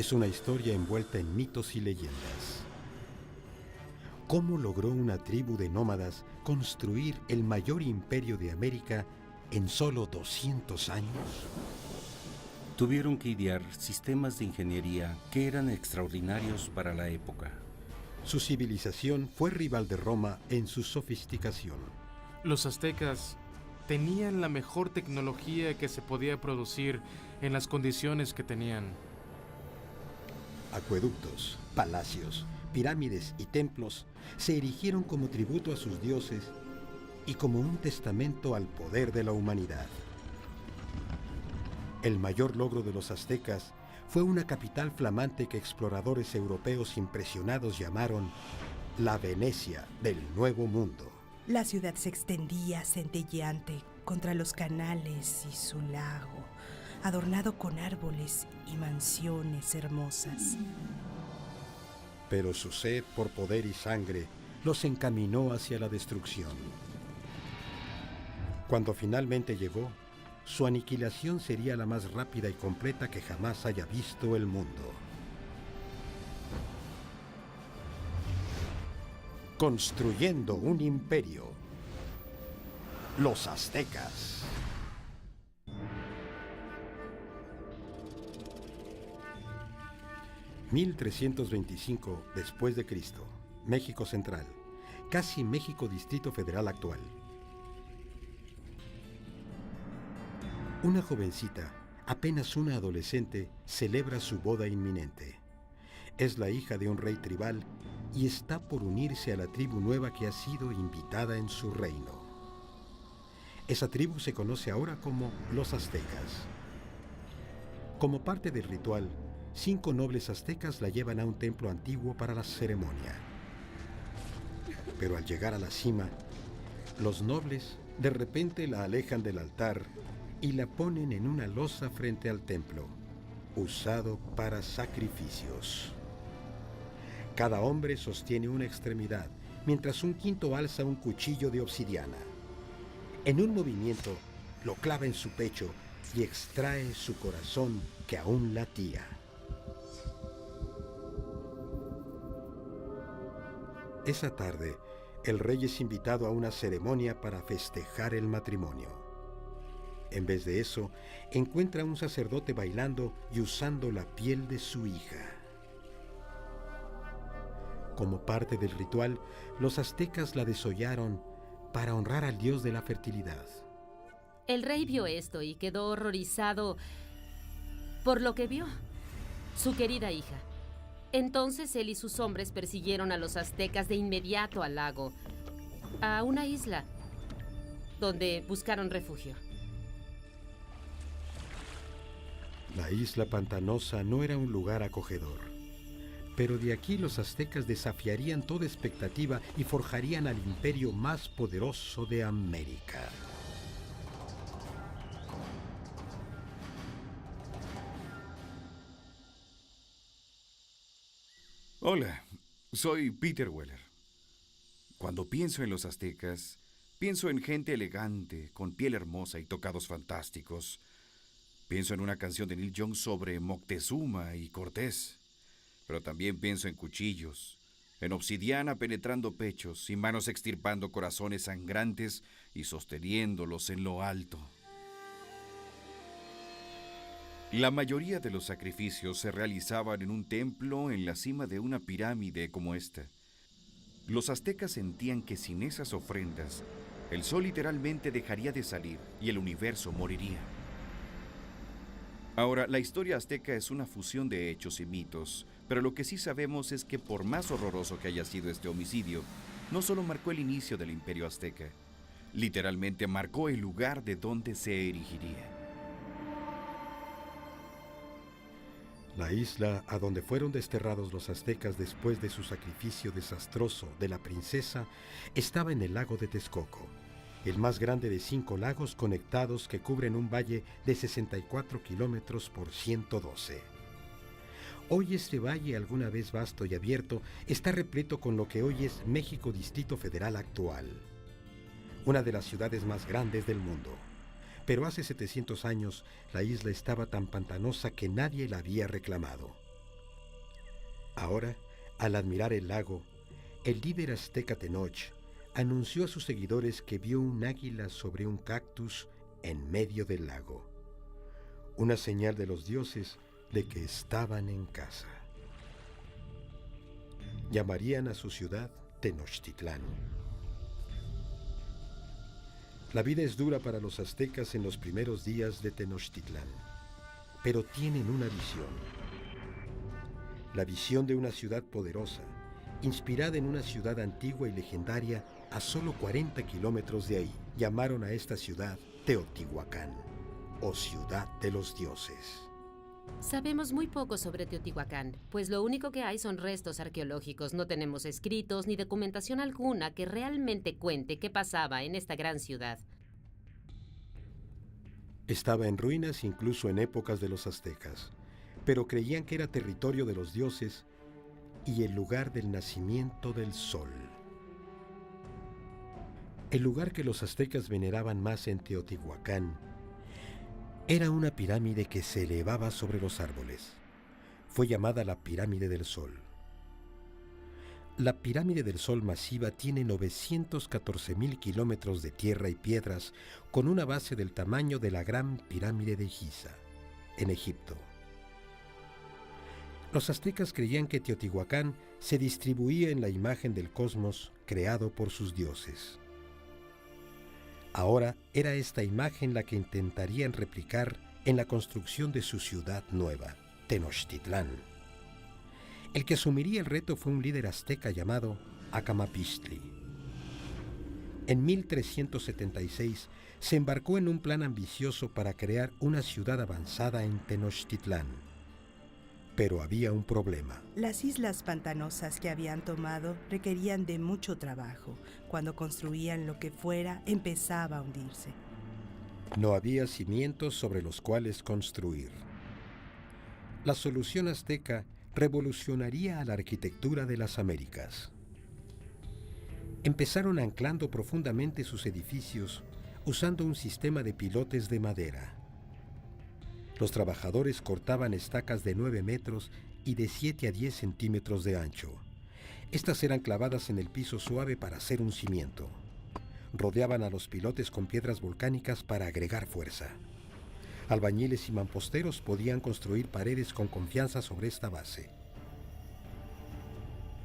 es una historia envuelta en mitos y leyendas. ¿Cómo logró una tribu de nómadas construir el mayor imperio de América en solo 200 años? Tuvieron que idear sistemas de ingeniería que eran extraordinarios para la época. Su civilización fue rival de Roma en su sofisticación. Los aztecas tenían la mejor tecnología que se podía producir en las condiciones que tenían. Acueductos, palacios, pirámides y templos se erigieron como tributo a sus dioses y como un testamento al poder de la humanidad. El mayor logro de los aztecas fue una capital flamante que exploradores europeos impresionados llamaron la Venecia del Nuevo Mundo. La ciudad se extendía centelleante contra los canales y su lago, adornado con árboles y mansiones hermosas. Pero su sed por poder y sangre los encaminó hacia la destrucción. Cuando finalmente llegó, su aniquilación sería la más rápida y completa que jamás haya visto el mundo. Construyendo un imperio. Los aztecas. (1325 después de Cristo), México Central, casi México Distrito Federal actual. Una jovencita, apenas una adolescente, celebra su boda inminente. Es la hija de un rey tribal y está por unirse a la tribu nueva que ha sido invitada en su reino. Esa tribu se conoce ahora como los aztecas. Como parte del ritual, 5 nobles aztecas la llevan a un templo antiguo para la ceremonia. Pero al llegar a la cima, los nobles de repente la alejan del altar y la ponen en una losa frente al templo, usado para sacrificios. Cada hombre sostiene una extremidad, mientras un quinto alza un cuchillo de obsidiana. En un movimiento, lo clava en su pecho y extrae su corazón que aún latía. Esa tarde, el rey es invitado a una ceremonia para festejar el matrimonio. En vez de eso, encuentra a un sacerdote bailando y usando la piel de su hija. Como parte del ritual, los aztecas la desollaron para honrar al dios de la fertilidad. El rey vio esto y quedó horrorizado por lo que vio, su querida hija. Entonces él y sus hombres persiguieron a los aztecas de inmediato al lago, a una isla, donde buscaron refugio. La isla pantanosa no era un lugar acogedor, pero de aquí los aztecas desafiarían toda expectativa y forjarían al imperio más poderoso de América. Hola, soy Peter Weller. Cuando pienso en los aztecas, pienso en gente elegante, con piel hermosa y tocados fantásticos. Pienso en una canción de Neil Young sobre Moctezuma y Cortés. Pero también pienso en cuchillos, en obsidiana penetrando pechos y manos extirpando corazones sangrantes y sosteniéndolos en lo alto. La mayoría de los sacrificios se realizaban en un templo en la cima de una pirámide como esta. Los aztecas sentían que sin esas ofrendas, el sol literalmente dejaría de salir y el universo moriría. Ahora, la historia azteca es una fusión de hechos y mitos, pero lo que sí sabemos es que por más horroroso que haya sido este homicidio, no solo marcó el inicio del imperio azteca, literalmente marcó el lugar de donde se erigiría. La isla a donde fueron desterrados los aztecas después de su sacrificio desastroso de la princesa estaba en el lago de Texcoco, el más grande de 5 lagos conectados que cubren un valle de 64 kilómetros por 112. Hoy este valle, alguna vez vasto y abierto, está repleto con lo que hoy es México Distrito Federal actual, una de las ciudades más grandes del mundo. Pero hace 700 años la isla estaba tan pantanosa que nadie la había reclamado. Ahora, al admirar el lago, el líder azteca Tenoch anunció a sus seguidores que vio un águila sobre un cactus en medio del lago, una señal de los dioses de que estaban en casa. Llamarían a su ciudad Tenochtitlán. La vida es dura para los aztecas en los primeros días de Tenochtitlán, pero tienen una visión. La visión de una ciudad poderosa, inspirada en una ciudad antigua y legendaria a solo 40 kilómetros de ahí. Llamaron a esta ciudad Teotihuacán, o Ciudad de los Dioses. Sabemos muy poco sobre Teotihuacán, pues lo único que hay son restos arqueológicos. No tenemos escritos ni documentación alguna que realmente cuente qué pasaba en esta gran ciudad. Estaba en ruinas incluso en épocas de los aztecas, pero creían que era territorio de los dioses y el lugar del nacimiento del sol. El lugar que los aztecas veneraban más en Teotihuacán era una pirámide que se elevaba sobre los árboles. Fue llamada la Pirámide del Sol. La Pirámide del Sol masiva tiene 914.000 kilómetros de tierra y piedras, con una base del tamaño de la Gran Pirámide de Giza, en Egipto. Los aztecas creían que Teotihuacán se distribuía en la imagen del cosmos creado por sus dioses. Ahora era esta imagen la que intentarían replicar en la construcción de su ciudad nueva, Tenochtitlán. El que asumiría el reto fue un líder azteca llamado Acamapixtli. En 1376 se embarcó en un plan ambicioso para crear una ciudad avanzada en Tenochtitlán. Pero había un problema. Las islas pantanosas que habían tomado requerían de mucho trabajo. Cuando construían lo que fuera, empezaba a hundirse. No había cimientos sobre los cuales construir. La solución azteca revolucionaría a la arquitectura de las Américas. Empezaron anclando profundamente sus edificios usando un sistema de pilotes de madera. Los trabajadores cortaban estacas de 9 metros y de 7 a 10 centímetros de ancho. Estas eran clavadas en el piso suave para hacer un cimiento. Rodeaban a los pilotes con piedras volcánicas para agregar fuerza. Albañiles y mamposteros podían construir paredes con confianza sobre esta base.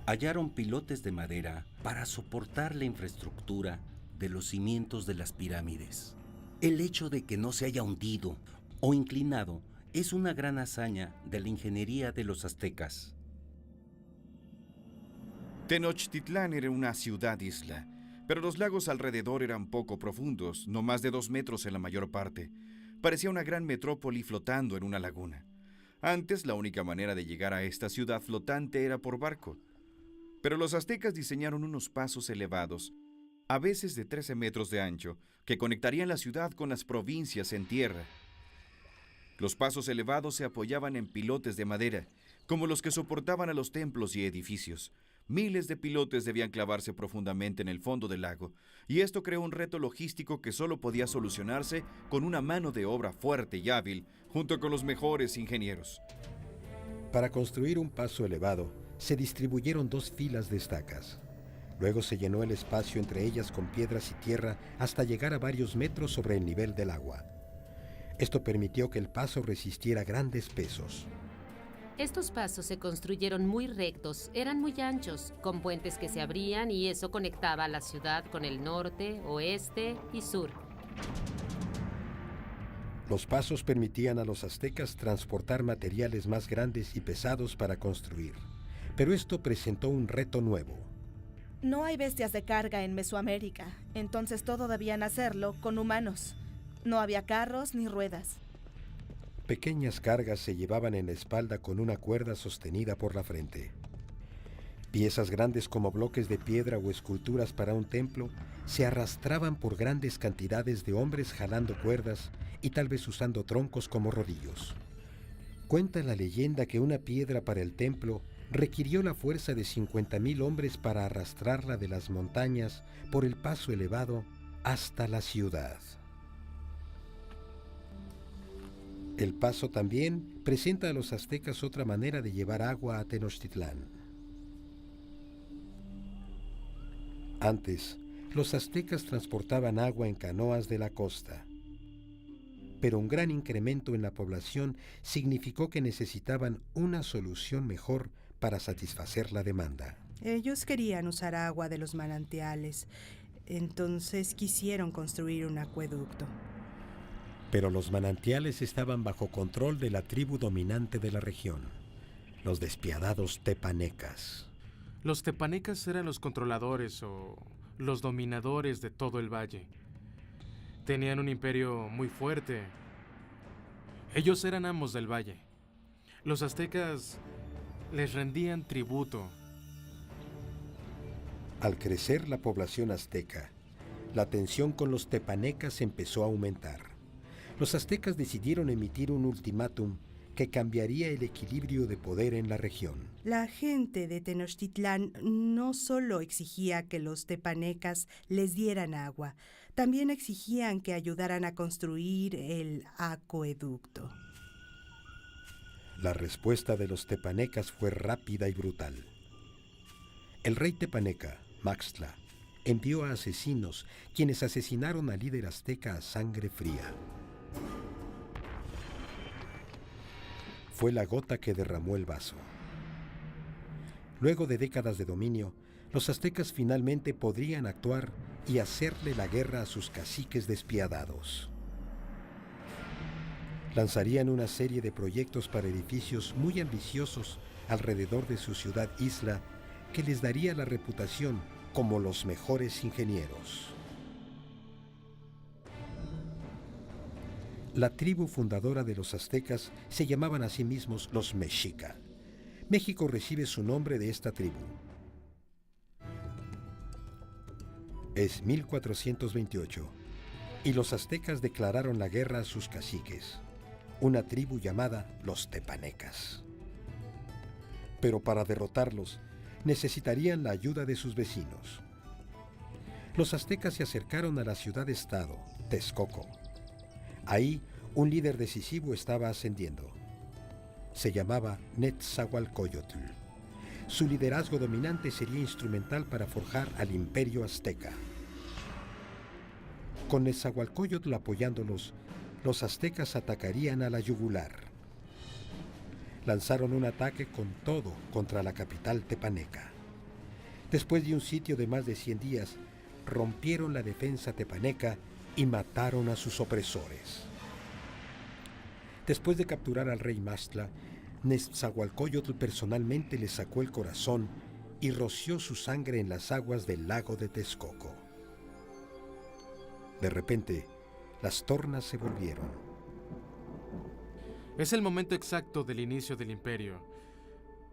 Hallaron pilotes de madera para soportar la infraestructura de los cimientos de las pirámides. El hecho de que no se haya hundido o inclinado es una gran hazaña de la ingeniería de los aztecas. Tenochtitlán era una ciudad-isla, pero los lagos alrededor eran poco profundos, no más de 2 metros en la mayor parte. Parecía una gran metrópoli flotando en una laguna. Antes, la única manera de llegar a esta ciudad flotante era por barco. Pero los aztecas diseñaron unos pasos elevados, a veces de 13 metros de ancho, que conectarían la ciudad con las provincias en tierra. Los pasos elevados se apoyaban en pilotes de madera, como los que soportaban a los templos y edificios. Miles de pilotes debían clavarse profundamente en el fondo del lago, y esto creó un reto logístico que solo podía solucionarse con una mano de obra fuerte y hábil, junto con los mejores ingenieros. Para construir un paso elevado, se distribuyeron 2 filas de estacas. Luego se llenó el espacio entre ellas con piedras y tierra hasta llegar a varios metros sobre el nivel del agua. Esto permitió que el paso resistiera grandes pesos. Estos pasos se construyeron muy rectos, eran muy anchos, con puentes que se abrían y eso conectaba a la ciudad con el norte, oeste y sur. Los pasos permitían a los aztecas transportar materiales más grandes y pesados para construir. Pero esto presentó un reto nuevo. No hay bestias de carga en Mesoamérica, entonces todo debían hacerlo con humanos. No había carros ni ruedas. Pequeñas cargas se llevaban en la espalda con una cuerda sostenida por la frente. Piezas grandes como bloques de piedra o esculturas para un templo se arrastraban por grandes cantidades de hombres jalando cuerdas y tal vez usando troncos como rodillos. Cuenta la leyenda que una piedra para el templo requirió la fuerza de 50,000 hombres para arrastrarla de las montañas por el paso elevado hasta la ciudad. El Paso también presenta a los aztecas otra manera de llevar agua a Tenochtitlán. Antes, los aztecas transportaban agua en canoas de la costa, pero un gran incremento en la población significó que necesitaban una solución mejor para satisfacer la demanda. Ellos querían usar agua de los manantiales, entonces quisieron construir un acueducto. Pero los manantiales estaban bajo control de la tribu dominante de la región, los despiadados tepanecas. Los tepanecas eran los controladores o los dominadores de todo el valle. Tenían un imperio muy fuerte. Ellos eran amos del valle. Los aztecas les rendían tributo. Al crecer la población azteca, la tensión con los tepanecas empezó a aumentar. Los aztecas decidieron emitir un ultimátum que cambiaría el equilibrio de poder en la región. La gente de Tenochtitlán no solo exigía que los tepanecas les dieran agua, también exigían que ayudaran a construir el acueducto. La respuesta de los tepanecas fue rápida y brutal. El rey tepaneca, Maxtla, envió a asesinos, quienes asesinaron al líder azteca a sangre fría. Fue la gota que derramó el vaso. Luego de décadas de dominio, los aztecas finalmente podrían actuar y hacerle la guerra a sus caciques despiadados. Lanzarían una serie de proyectos para edificios muy ambiciosos alrededor de su ciudad-isla que les daría la reputación como los mejores ingenieros. La tribu fundadora de los aztecas se llamaban a sí mismos los Mexica. México recibe su nombre de esta tribu. Es 1428 y los aztecas declararon la guerra a sus caciques, una tribu llamada los tepanecas. Pero para derrotarlos, necesitarían la ayuda de sus vecinos. Los aztecas se acercaron a la ciudad-estado, Texcoco. Ahí, un líder decisivo estaba ascendiendo. Se llamaba Netzahualcóyotl. Su liderazgo dominante sería instrumental para forjar al imperio azteca. Con Netzahualcóyotl apoyándolos, los aztecas atacarían a la yugular. Lanzaron un ataque con todo contra la capital tepaneca. Después de un sitio de más de 100 días, rompieron la defensa tepaneca y mataron a sus opresores. Después de capturar al rey Maxtla, Netzahualcóyotl personalmente le sacó el corazón y roció su sangre en las aguas del lago de Texcoco. De repente, las tornas se volvieron. Es el momento exacto del inicio del imperio,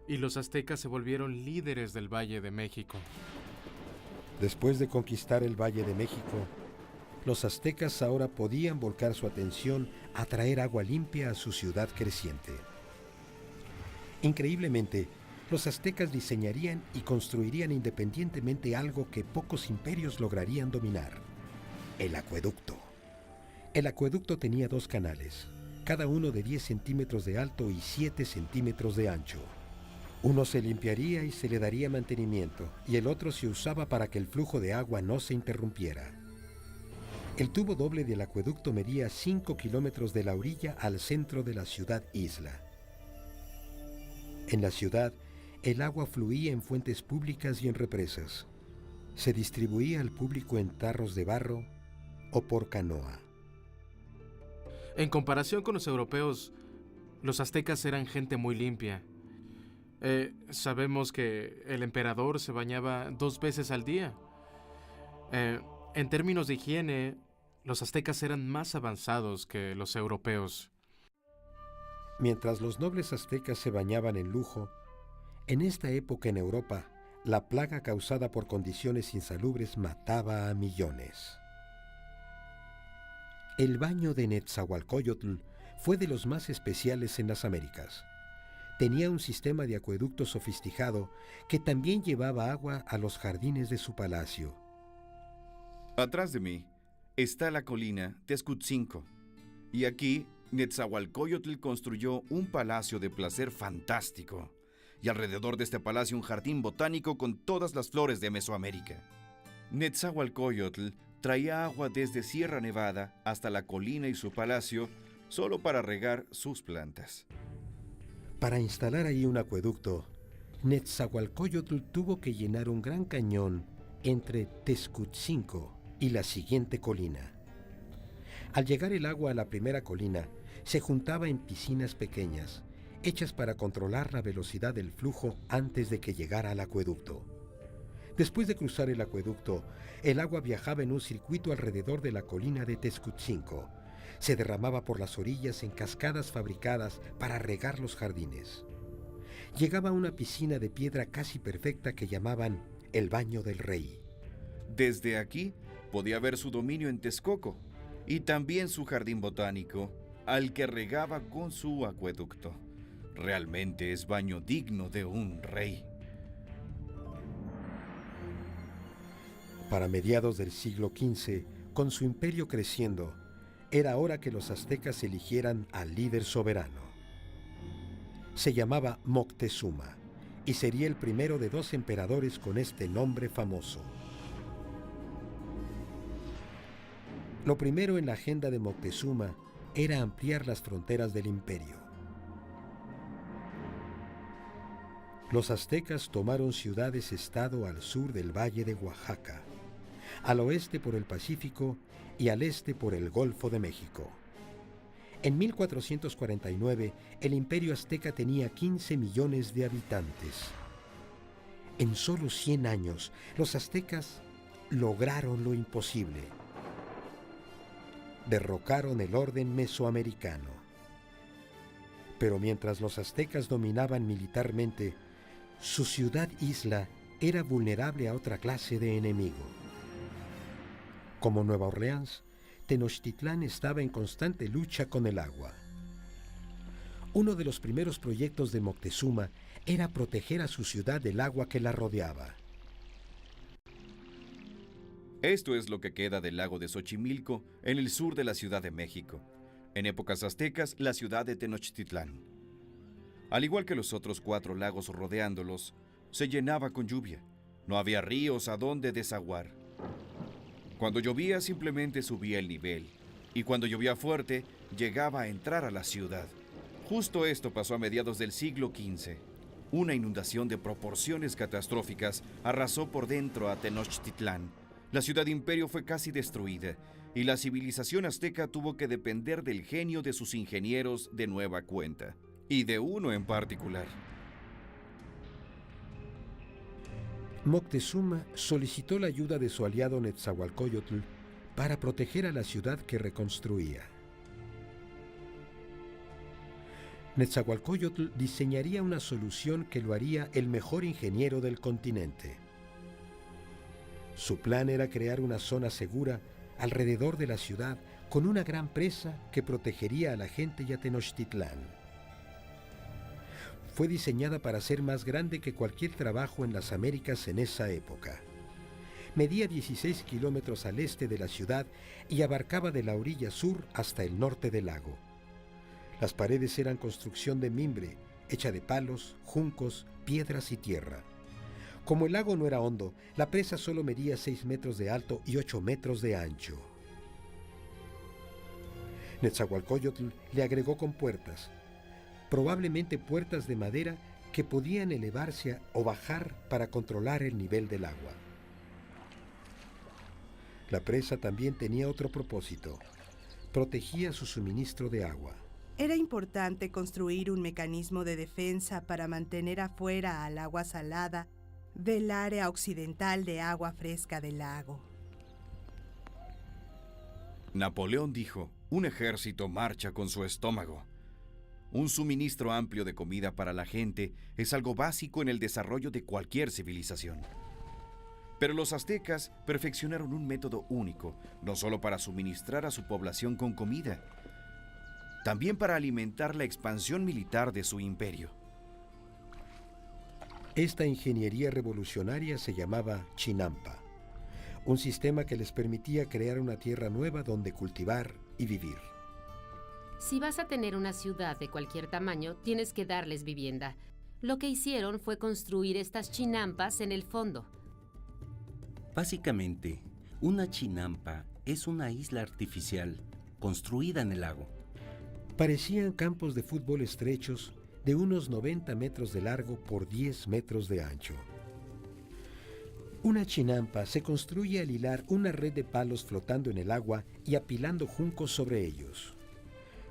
y los aztecas se volvieron líderes del Valle de México. Después de conquistar el Valle de México, los aztecas ahora podían volcar su atención a traer agua limpia a su ciudad creciente. Increíblemente, los aztecas diseñarían y construirían independientemente algo que pocos imperios lograrían dominar: el acueducto. El acueducto tenía 2 canales, cada uno de 10 centímetros de alto y 7 centímetros de ancho. Uno se limpiaría y se le daría mantenimiento, y el otro se usaba para que el flujo de agua no se interrumpiera. El tubo doble del acueducto medía 5 kilómetros de la orilla al centro de la ciudad-isla. En la ciudad, el agua fluía en fuentes públicas y en represas. Se distribuía al público en tarros de barro o por canoa. En comparación con los europeos, los aztecas eran gente muy limpia. Sabemos que el emperador se bañaba 2 veces al día. En términos de higiene, los aztecas eran más avanzados que los europeos. Mientras los nobles aztecas se bañaban en lujo, en esta época en Europa, la plaga causada por condiciones insalubres mataba a millones. El baño de Netzahualcóyotl fue de los más especiales en las Américas. Tenía un sistema de acueducto sofisticado que también llevaba agua a los jardines de su palacio. Atrás de mí está la colina Texcutzinco, y aquí Netzahualcóyotl construyó un palacio de placer fantástico, y alrededor de este palacio un jardín botánico con todas las flores de Mesoamérica. Netzahualcóyotl traía agua desde Sierra Nevada hasta la colina y su palacio solo para regar sus plantas. Para instalar ahí un acueducto, Netzahualcóyotl tuvo que llenar un gran cañón entre Tezcutzinco y la siguiente colina. Al llegar el agua a la primera colina, se juntaba en piscinas pequeñas, hechas para controlar la velocidad del flujo antes de que llegara al acueducto. Después de cruzar el acueducto, el agua viajaba en un circuito alrededor de la colina de Tezcutzinco. Se derramaba por las orillas en cascadas fabricadas para regar los jardines. Llegaba a una piscina de piedra casi perfecta que llamaban el Baño del Rey. Desde aquí podía ver su dominio en Texcoco y también su jardín botánico, al que regaba con su acueducto. Realmente es baño digno de un rey. Para mediados del siglo XV, con su imperio creciendo, era hora que los aztecas eligieran al líder soberano. Se llamaba Moctezuma y sería el primero de 2 emperadores con este nombre famoso. Lo primero en la agenda de Moctezuma era ampliar las fronteras del imperio. Los aztecas tomaron ciudades-estado al sur del valle de Oaxaca, al oeste por el Pacífico y al este por el Golfo de México. En 1449, el imperio azteca tenía 15 millones de habitantes. En solo 100 años, los aztecas lograron lo imposible. Derrocaron el orden mesoamericano. Pero mientras los aztecas dominaban militarmente, su ciudad-isla era vulnerable a otra clase de enemigo. Como Nueva Orleans, Tenochtitlán estaba en constante lucha con el agua. Uno de los primeros proyectos de Moctezuma era proteger a su ciudad del agua que la rodeaba. Esto es lo que queda del lago de Xochimilco, en el sur de la Ciudad de México. En épocas aztecas, la ciudad de Tenochtitlán. Al igual que los otros 4 lagos rodeándolos, se llenaba con lluvia. No había ríos a donde desaguar. Cuando llovía simplemente subía el nivel, y cuando llovía fuerte llegaba a entrar a la ciudad. Justo esto pasó a mediados del siglo XV. Una inundación de proporciones catastróficas arrasó por dentro a Tenochtitlán. La ciudad imperio fue casi destruida, y la civilización azteca tuvo que depender del genio de sus ingenieros de nueva cuenta, y de uno en particular. Moctezuma solicitó la ayuda de su aliado Netzahualcóyotl para proteger a la ciudad que reconstruía. Netzahualcóyotl diseñaría una solución que lo haría el mejor ingeniero del continente. Su plan era crear una zona segura alrededor de la ciudad con una gran presa que protegería a la gente y a Tenochtitlán. Fue diseñada para ser más grande que cualquier trabajo en las Américas en esa época. Medía 16 kilómetros al este de la ciudad y abarcaba de la orilla sur hasta el norte del lago. Las paredes eran construcción de mimbre, hecha de palos, juncos, piedras y tierra. Como el lago no era hondo, la presa solo medía 6 metros de alto y 8 metros de ancho. Netzahualcóyotl le agregó con puertas, probablemente puertas de madera que podían elevarse o bajar para controlar el nivel del agua. La presa también tenía otro propósito: protegía su suministro de agua. Era importante construir un mecanismo de defensa para mantener afuera al agua salada del área occidental de agua fresca del lago. Napoleón dijo: un ejército marcha con su estómago. Un suministro amplio de comida para la gente es algo básico en el desarrollo de cualquier civilización. Pero los aztecas perfeccionaron un método único, no solo para suministrar a su población con comida, también para alimentar la expansión militar de su imperio. Esta ingeniería revolucionaria se llamaba Chinampa, un sistema que les permitía crear una tierra nueva donde cultivar y vivir. Si vas a tener una ciudad de cualquier tamaño, tienes que darles vivienda. Lo que hicieron fue construir estas chinampas en el fondo. Básicamente, una chinampa es una isla artificial construida en el lago. Parecían campos de fútbol estrechos de unos 90 metros de largo por 10 metros de ancho. Una chinampa se construye al hilar una red de palos flotando en el agua y apilando juncos sobre ellos.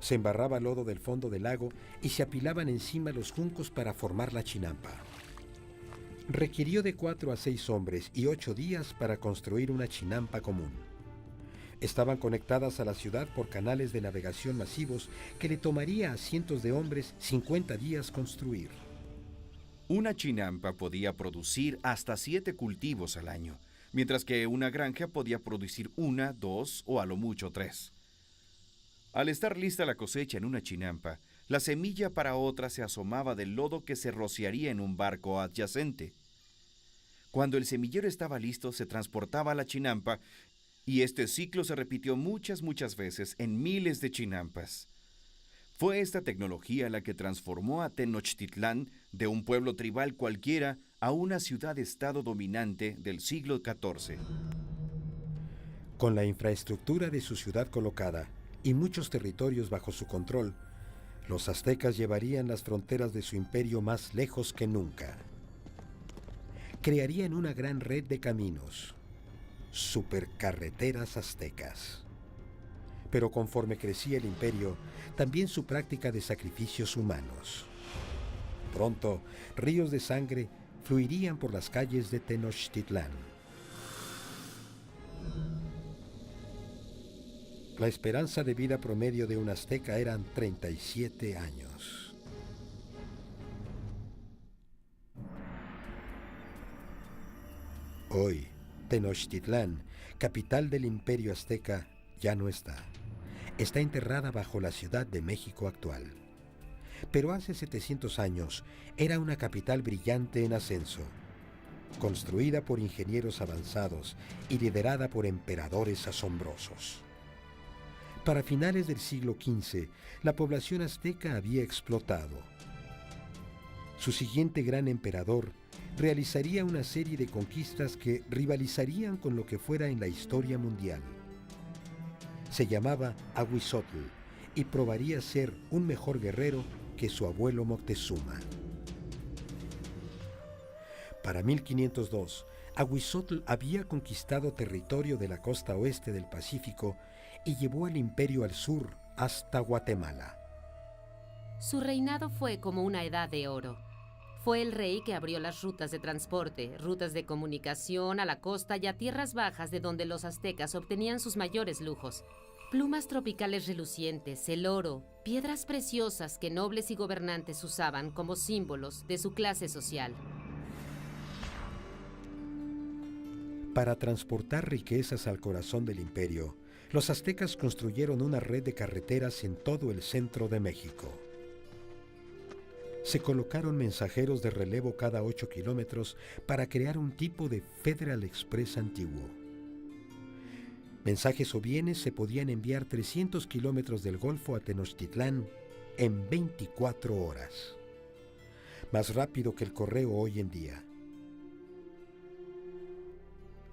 Se embarraba lodo del fondo del lago y se apilaban encima los juncos para formar la chinampa. Requirió de 4 a 6 hombres y 8 días para construir una chinampa común. Estaban conectadas a la ciudad por canales de navegación masivos que le tomaría a cientos de hombres 50 días construir. Una chinampa podía producir hasta 7 cultivos al año, mientras que una granja podía producir 1, 2 o a lo mucho 3. Al estar lista la cosecha en una chinampa, la semilla para otra se asomaba del lodo que se rociaría en un barco adyacente. Cuando el semillero estaba listo, se transportaba a la chinampa y este ciclo se repitió muchas veces en miles de chinampas. Fue esta tecnología la que transformó a Tenochtitlán de un pueblo tribal cualquiera a una ciudad-estado dominante del siglo XIV. Con la infraestructura de su ciudad colocada y muchos territorios bajo su control, los aztecas llevarían las fronteras de su imperio más lejos que nunca. Crearían una gran red de caminos, supercarreteras aztecas. Pero conforme crecía el imperio, también su práctica de sacrificios humanos. Pronto, ríos de sangre fluirían por las calles de Tenochtitlán. La esperanza de vida promedio de un azteca eran 37 años. Hoy, Tenochtitlán, capital del imperio azteca, ya no está. Está enterrada bajo la Ciudad de México actual. Pero hace 700 años era una capital brillante en ascenso, construida por ingenieros avanzados y liderada por emperadores asombrosos. Para finales del siglo XV, la población azteca había explotado. Su siguiente gran emperador realizaría una serie de conquistas que rivalizarían con lo que fuera en la historia mundial. Se llamaba Ahuizotl y probaría ser un mejor guerrero que su abuelo Moctezuma. Para 1502, Ahuizotl había conquistado territorio de la costa oeste del Pacífico y llevó al imperio al sur hasta Guatemala. Su reinado fue como una edad de oro. Fue el rey que abrió las rutas de transporte, rutas de comunicación a la costa y a tierras bajas de donde los aztecas obtenían sus mayores lujos. Plumas tropicales relucientes, el oro, piedras preciosas que nobles y gobernantes usaban como símbolos de su clase social. Para transportar riquezas al corazón del imperio, los aztecas construyeron una red de carreteras en todo el centro de México. Se colocaron mensajeros de relevo cada 8 kilómetros para crear un tipo de Federal Express antiguo. Mensajes o bienes se podían enviar 300 kilómetros del Golfo a Tenochtitlán en 24 horas. Más rápido que el correo hoy en día.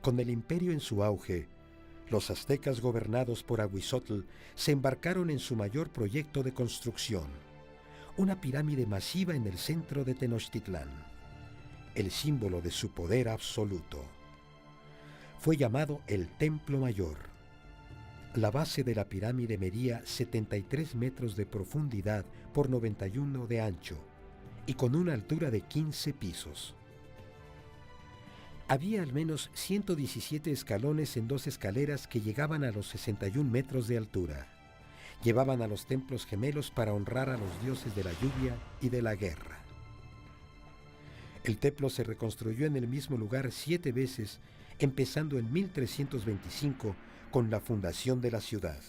Con el imperio en su auge, los aztecas gobernados por Ahuizotl se embarcaron en su mayor proyecto de construcción, una pirámide masiva en el centro de Tenochtitlán, el símbolo de su poder absoluto. Fue llamado el Templo Mayor. La base de la pirámide medía 73 metros de profundidad por 91 de ancho y con una altura de 15 pisos. Había al menos 117 escalones en 2 escaleras que llegaban a los 61 metros de altura. Llevaban a los templos gemelos para honrar a los dioses de la lluvia y de la guerra. El templo se reconstruyó en el mismo lugar 7 veces, empezando en 1325 con la fundación de la ciudad.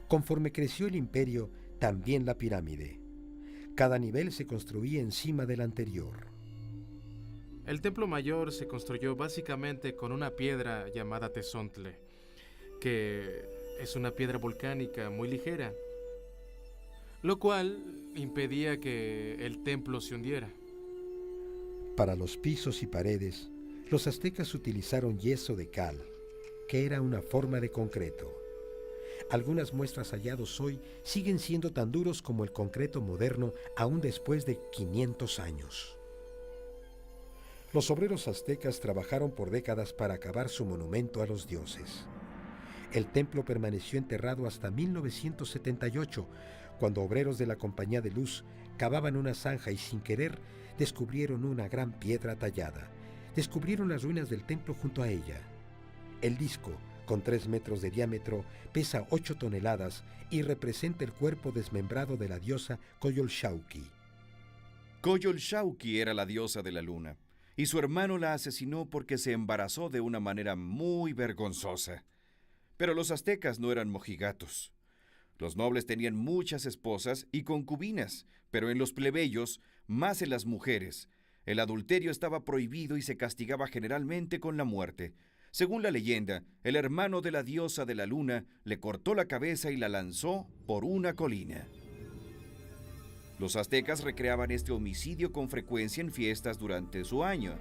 Conforme creció el imperio, también la pirámide. Cada nivel se construía encima del anterior. El templo mayor se construyó básicamente con una piedra llamada tezontle, que es una piedra volcánica muy ligera, lo cual impedía que el templo se hundiera. Para los pisos y paredes, los aztecas utilizaron yeso de cal, que era una forma de concreto. Algunas muestras hallados hoy siguen siendo tan duros como el concreto moderno aún después de 500 años. Los obreros aztecas trabajaron por décadas para acabar su monumento a los dioses. El templo permaneció enterrado hasta 1978, cuando obreros de la Compañía de Luz cavaban una zanja y sin querer descubrieron una gran piedra tallada. Descubrieron las ruinas del templo junto a ella. El disco, con 3 metros de diámetro, pesa 8 toneladas y representa el cuerpo desmembrado de la diosa Coyolxauhqui. Coyolxauhqui era la diosa de la luna, y su hermano la asesinó porque se embarazó de una manera muy vergonzosa. Pero los aztecas no eran mojigatos. Los nobles tenían muchas esposas y concubinas, pero en los plebeyos, más en las mujeres, el adulterio estaba prohibido y se castigaba generalmente con la muerte. Según la leyenda, el hermano de la diosa de la luna le cortó la cabeza y la lanzó por una colina. Los aztecas recreaban este homicidio con frecuencia en fiestas durante su año.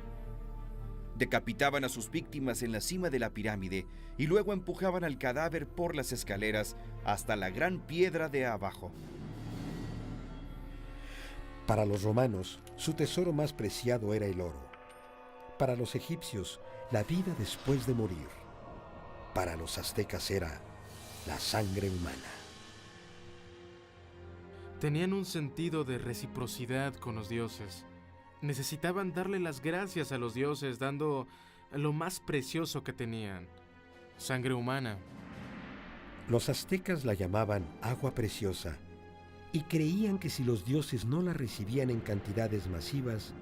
Decapitaban a sus víctimas en la cima de la pirámide y luego empujaban al cadáver por las escaleras hasta la gran piedra de abajo. Para los romanos, su tesoro más preciado era el oro. Para los egipcios, la vida después de morir. Para los aztecas era la sangre humana. Tenían un sentido de reciprocidad con los dioses. Necesitaban darle las gracias a los dioses dando lo más precioso que tenían, sangre humana. Los aztecas la llamaban agua preciosa y creían que si los dioses no la recibían en cantidades masivas,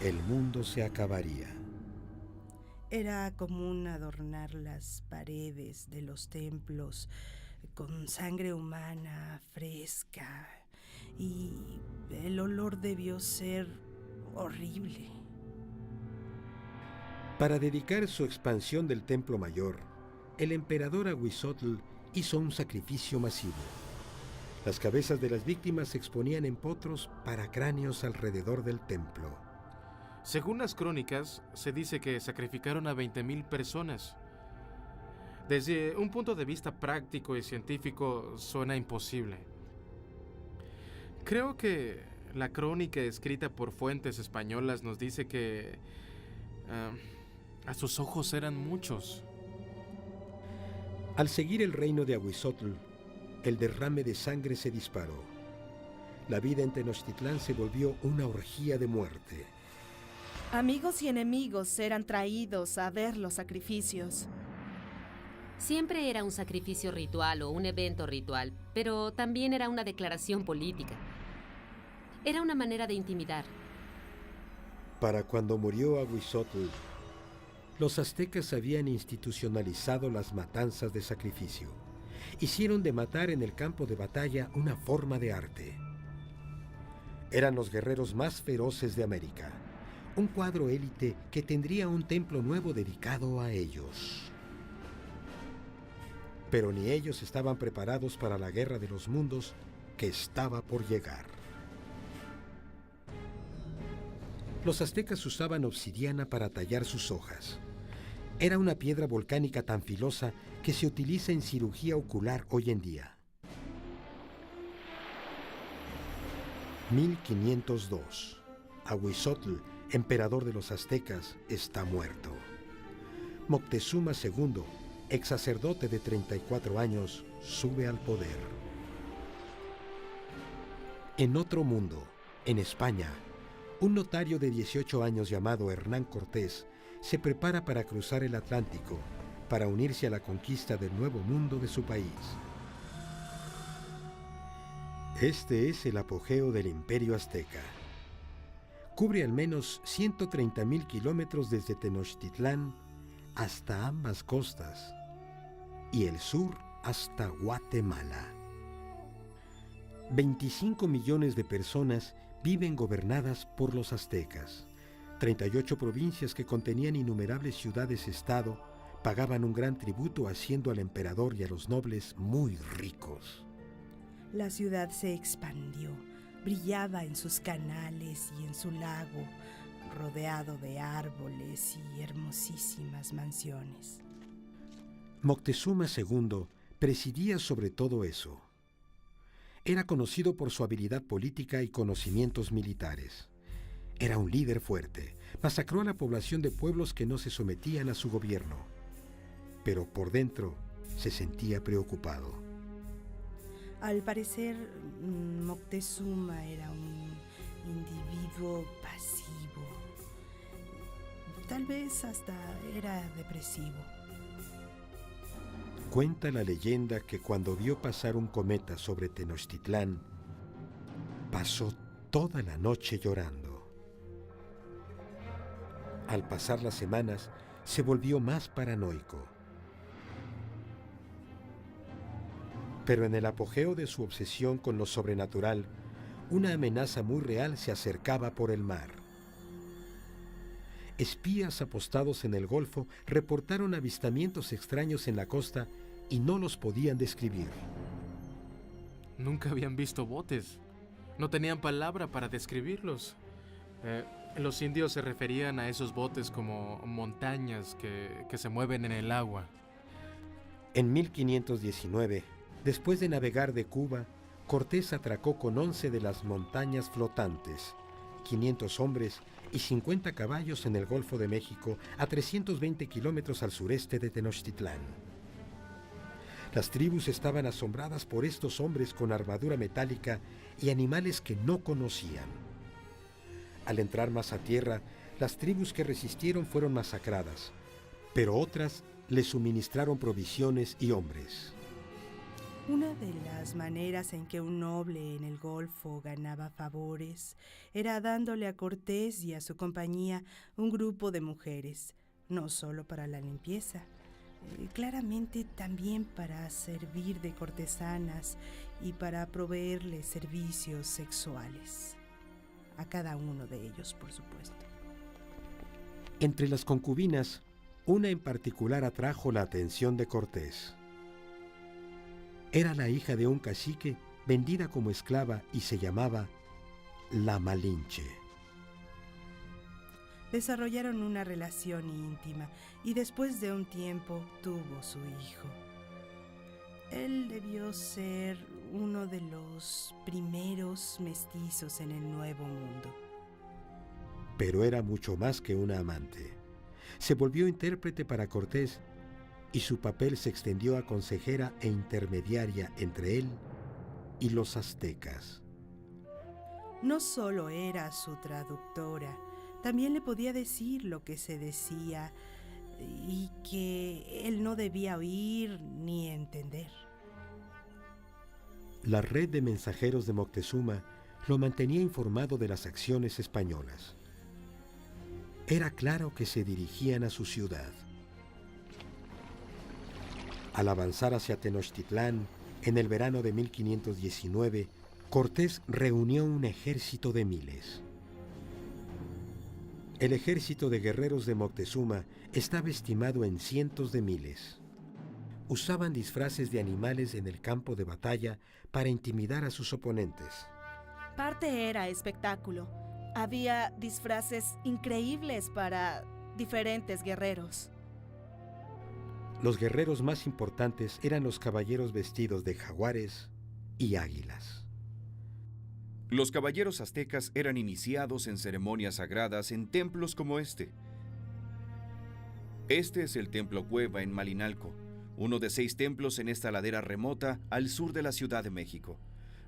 el mundo se acabaría. Era común adornar las paredes de los templos con sangre humana fresca y el olor debió ser horrible. Para dedicar su expansión del templo mayor, el emperador Ahuizotl hizo un sacrificio masivo. Las cabezas de las víctimas se exponían en potros para cráneos alrededor del templo. Según las crónicas, se dice que sacrificaron a 20,000 personas. Desde un punto de vista práctico y científico, suena imposible. Creo que la crónica escrita por fuentes españolas nos dice que a sus ojos eran muchos. Al seguir el reino de Ahuizotl, el derrame de sangre se disparó. La vida en Tenochtitlán se volvió una orgía de muerte. Amigos y enemigos eran traídos a ver los sacrificios. Siempre era un sacrificio ritual o un evento ritual, pero también era una declaración política. Era una manera de intimidar. Para cuando murió Ahuizotl, los aztecas habían institucionalizado las matanzas de sacrificio. Hicieron de matar en el campo de batalla una forma de arte. Eran los guerreros más feroces de América, un cuadro élite que tendría un templo nuevo dedicado a ellos. Pero ni ellos estaban preparados para la guerra de los mundos que estaba por llegar. Los aztecas usaban obsidiana para tallar sus hojas. Era una piedra volcánica tan filosa que se utiliza en cirugía ocular hoy en día. 1502. Ahuizotl, emperador de los aztecas, está muerto. Moctezuma II, ex sacerdote de 34 años, sube al poder. En otro mundo, en España, un notario de 18 años llamado Hernán Cortés se prepara para cruzar el Atlántico para unirse a la conquista del nuevo mundo de su país. Este es el apogeo del Imperio Azteca. Cubre al menos 130,000 kilómetros desde Tenochtitlán hasta ambas costas y el sur hasta Guatemala. 25 millones de personas viven gobernadas por los aztecas. 38 provincias que contenían innumerables ciudades-estado pagaban un gran tributo haciendo al emperador y a los nobles muy ricos. La ciudad se expandió, brillaba en sus canales y en su lago, rodeado de árboles y hermosísimas mansiones. Moctezuma II presidía sobre todo eso. Era conocido por su habilidad política y conocimientos militares. Era un líder fuerte. Masacró a la población de pueblos que no se sometían a su gobierno. Pero por dentro se sentía preocupado. Al parecer, Moctezuma era un individuo pasivo. Tal vez hasta era depresivo. Cuenta la leyenda que cuando vio pasar un cometa sobre Tenochtitlán, pasó toda la noche llorando. Al pasar las semanas, se volvió más paranoico. Pero en el apogeo de su obsesión con lo sobrenatural, una amenaza muy real se acercaba por el mar. Espías apostados en el Golfo reportaron avistamientos extraños en la costa y no los podían describir. Nunca habían visto botes. No tenían palabra para describirlos. Los indios se referían a esos botes como montañas que se mueven en el agua. En 1519, después de navegar de Cuba, Cortés atracó con 11 de las montañas flotantes, 500 hombres y 50 caballos en el Golfo de México, a 320 kilómetros al sureste de Tenochtitlán. Las tribus estaban asombradas por estos hombres con armadura metálica y animales que no conocían. Al entrar más a tierra, las tribus que resistieron fueron masacradas, pero otras les suministraron provisiones y hombres. Una de las maneras en que un noble en el Golfo ganaba favores era dándole a Cortés y a su compañía un grupo de mujeres, no solo para la limpieza, claramente también para servir de cortesanas y para proveerles servicios sexuales. A cada uno de ellos, por supuesto. Entre las concubinas, una en particular atrajo la atención de Cortés. Era la hija de un cacique vendida como esclava y se llamaba la Malinche. Desarrollaron una relación íntima y después de un tiempo tuvo su hijo. Él debió ser uno de los primeros mestizos en el Nuevo Mundo. Pero era mucho más que una amante. Se volvió intérprete para Cortés y su papel se extendió a consejera e intermediaria entre él y los aztecas. No solo era su traductora, también le podía decir lo que se decía y que él no debía oír ni entender. La red de mensajeros de Moctezuma lo mantenía informado de las acciones españolas. Era claro que se dirigían a su ciudad. Al avanzar hacia Tenochtitlán, en el verano de 1519, Cortés reunió un ejército de miles. El ejército de guerreros de Moctezuma estaba estimado en cientos de miles. Usaban disfraces de animales en el campo de batalla para intimidar a sus oponentes. Parte era espectáculo. Había disfraces increíbles para diferentes guerreros. Los guerreros más importantes eran los caballeros vestidos de jaguares y águilas. Los caballeros aztecas eran iniciados en ceremonias sagradas en templos como este. Este es el Templo Cueva en Malinalco, uno de 6 templos en esta ladera remota al sur de la Ciudad de México.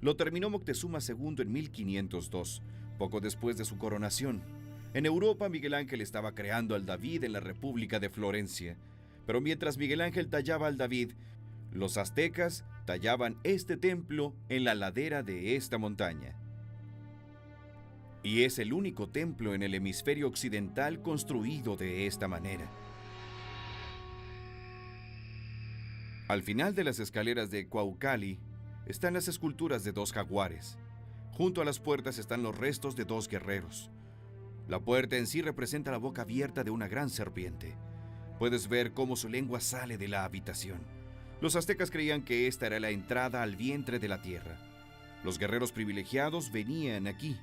Lo terminó Moctezuma II en 1502, poco después de su coronación. En Europa, Miguel Ángel estaba creando al David en la República de Florencia. Pero mientras Miguel Ángel tallaba al David, los aztecas tallaban este templo en la ladera de esta montaña. Y es el único templo en el hemisferio occidental construido de esta manera. Al final de las escaleras de Cuauhcali están las esculturas de 2 jaguares. Junto a las puertas están los restos de 2 guerreros. La puerta en sí representa la boca abierta de una gran serpiente. Puedes ver cómo su lengua sale de la habitación. Los aztecas creían que esta era la entrada al vientre de la tierra. Los guerreros privilegiados venían aquí.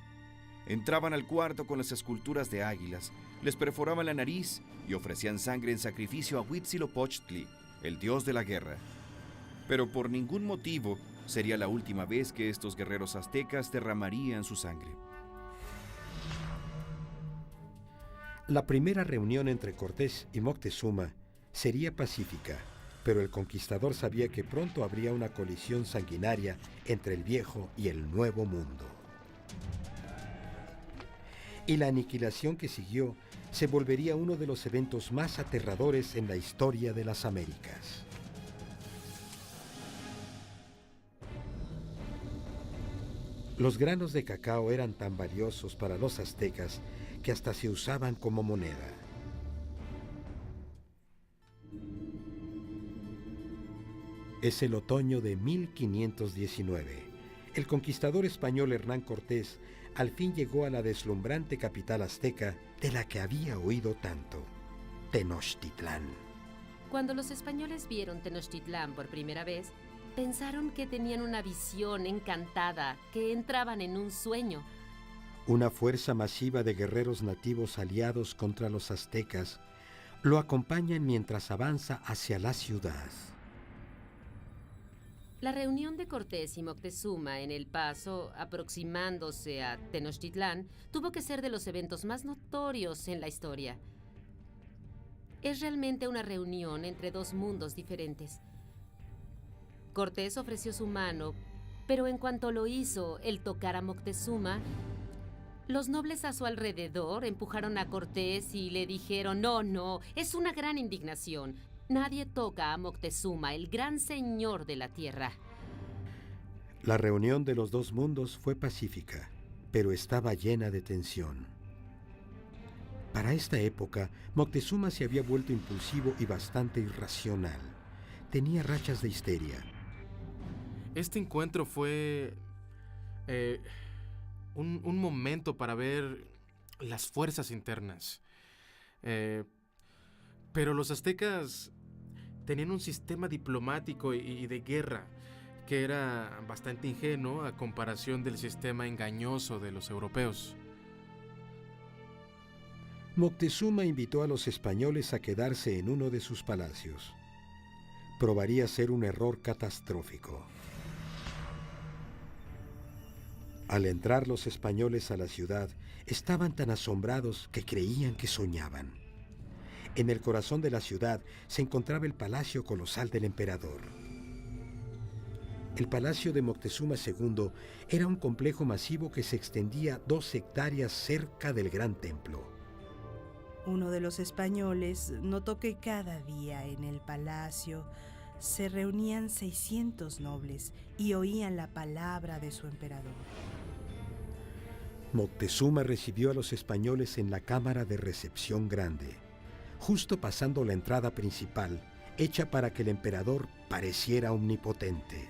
Entraban al cuarto con las esculturas de águilas, les perforaban la nariz y ofrecían sangre en sacrificio a Huitzilopochtli, el dios de la guerra. Pero por ningún motivo sería la última vez que estos guerreros aztecas derramarían su sangre. La primera reunión entre Cortés y Moctezuma sería pacífica, pero el conquistador sabía que pronto habría una colisión sanguinaria entre el viejo y el nuevo mundo. Y la aniquilación que siguió se volvería uno de los eventos más aterradores en la historia de las Américas. Los granos de cacao eran tan valiosos para los aztecas que hasta se usaban como moneda. Es el otoño de 1519. El conquistador español Hernán Cortés al fin llegó a la deslumbrante capital azteca de la que había oído tanto, Tenochtitlán. Cuando los españoles vieron Tenochtitlán por primera vez, pensaron que tenían una visión encantada, que entraban en un sueño. Una fuerza masiva de guerreros nativos aliados contra los aztecas lo acompañan mientras avanza hacia la ciudad. La reunión de Cortés y Moctezuma en El Paso, aproximándose a Tenochtitlán, tuvo que ser de los eventos más notorios en la historia. Es realmente una reunión entre dos mundos diferentes. Cortés ofreció su mano, pero en cuanto lo hizo el tocar a Moctezuma, los nobles a su alrededor empujaron a Cortés y le dijeron: no, es una gran indignación. Nadie toca a Moctezuma, el gran señor de la tierra. La reunión de los dos mundos fue pacífica, pero estaba llena de tensión. Para esta época, Moctezuma se había vuelto impulsivo y bastante irracional. Tenía rachas de histeria. Este encuentro fue un momento para ver las fuerzas internas. Pero los aztecas tenían un sistema diplomático y de guerra que era bastante ingenuo a comparación del sistema engañoso de los europeos. Moctezuma invitó a los españoles a quedarse en uno de sus palacios. Probaría ser un error catastrófico. Al entrar los españoles a la ciudad, estaban tan asombrados que creían que soñaban. En el corazón de la ciudad se encontraba el palacio colosal del emperador. El palacio de Moctezuma II era un complejo masivo que se extendía 2 hectáreas cerca del gran templo. Uno de los españoles notó que cada día en el palacio se reunían 600 nobles y oían la palabra de su emperador. Moctezuma recibió a los españoles en la cámara de recepción grande, justo pasando la entrada principal, hecha para que el emperador pareciera omnipotente.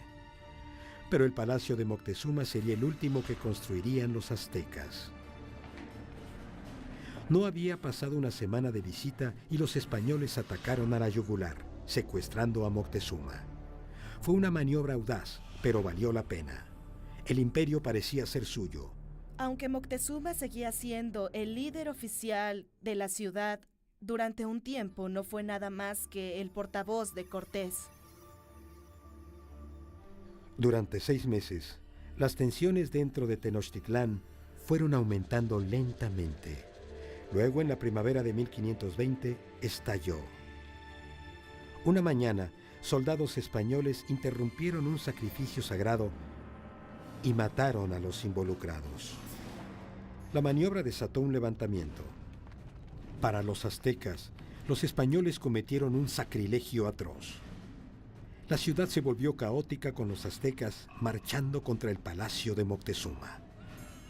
Pero el palacio de Moctezuma sería el último que construirían los aztecas. No había pasado una semana de visita y los españoles atacaron a la yugular, secuestrando a Moctezuma. Fue una maniobra audaz, pero valió la pena. El imperio parecía ser suyo. Aunque Moctezuma seguía siendo el líder oficial de la ciudad, durante un tiempo no fue nada más que el portavoz de Cortés. Durante 6 meses, las tensiones dentro de Tenochtitlán fueron aumentando lentamente. Luego, en la primavera de 1520, estalló. Una mañana, soldados españoles interrumpieron un sacrificio sagrado y mataron a los involucrados. La maniobra desató un levantamiento. Para los aztecas, los españoles cometieron un sacrilegio atroz. La ciudad se volvió caótica con los aztecas marchando contra el palacio de Moctezuma.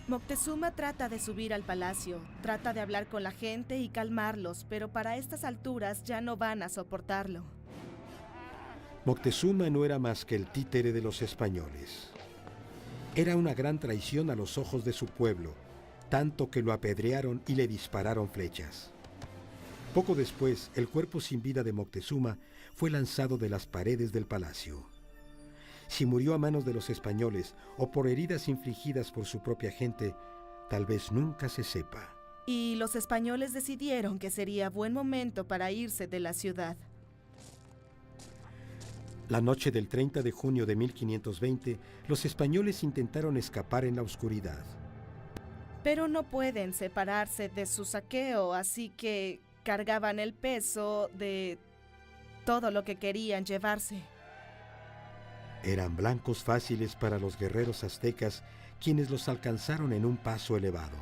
Moctezuma trata de subir al palacio, trata de hablar con la gente y calmarlos, pero para estas alturas ya no van a soportarlo. Moctezuma no era más que el títere de los españoles. Era una gran traición a los ojos de su pueblo, tanto que lo apedrearon y le dispararon flechas. Poco después, el cuerpo sin vida de Moctezuma fue lanzado de las paredes del palacio. Si murió a manos de los españoles o por heridas infligidas por su propia gente, tal vez nunca se sepa. Y los españoles decidieron que sería buen momento para irse de la ciudad. La noche del 30 de junio de 1520, los españoles intentaron escapar en la oscuridad. Pero no pueden separarse de su saqueo, así que cargaban el peso de todo lo que querían llevarse. Eran blancos fáciles para los guerreros aztecas, quienes los alcanzaron en un paso elevado.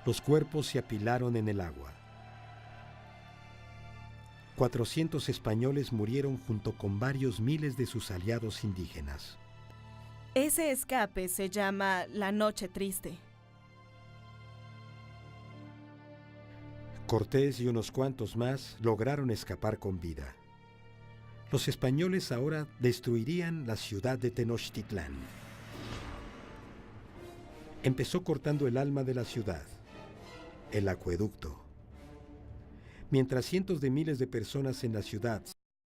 Los cuerpos se apilaron en el agua. 400 españoles murieron junto con varios miles de sus aliados indígenas. Ese escape se llama la Noche Triste. Cortés y unos cuantos más lograron escapar con vida. Los españoles ahora destruirían la ciudad de Tenochtitlán. Empezó cortando el alma de la ciudad, el acueducto. Mientras cientos de miles de personas en la ciudad